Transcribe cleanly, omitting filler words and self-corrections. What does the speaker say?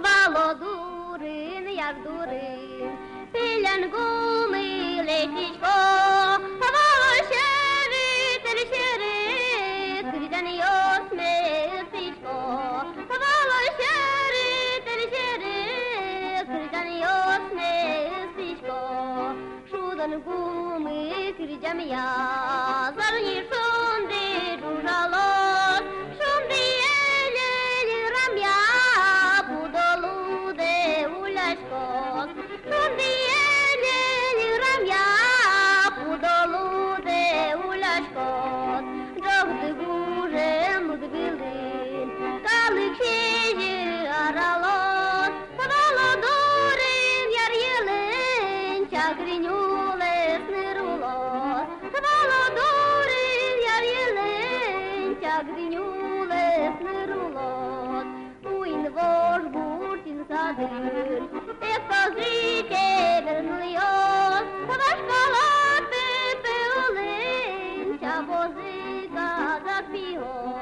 Valodurin, iar durin, pilen gumile cișco, valoșerit, rișerit, cridan ios me cișco, valoșerit, rișerit, cridan ios me cișco, șudan gumi, cridan ya, zarni șunde, jujalos, șunde ele, ramia, budolu de uleșcos, șunde ele, ramia, budolu de uleșcos, joc de gure, mud bilin, calık şeji aralos, valodurin, iar elin, ceagriniule snirulos, valodurin, iar elin, ceagriniule snirulos, uin voș burtin sadin, esta zice vernulios, vaș calate pe ulin, cea bozica da pios.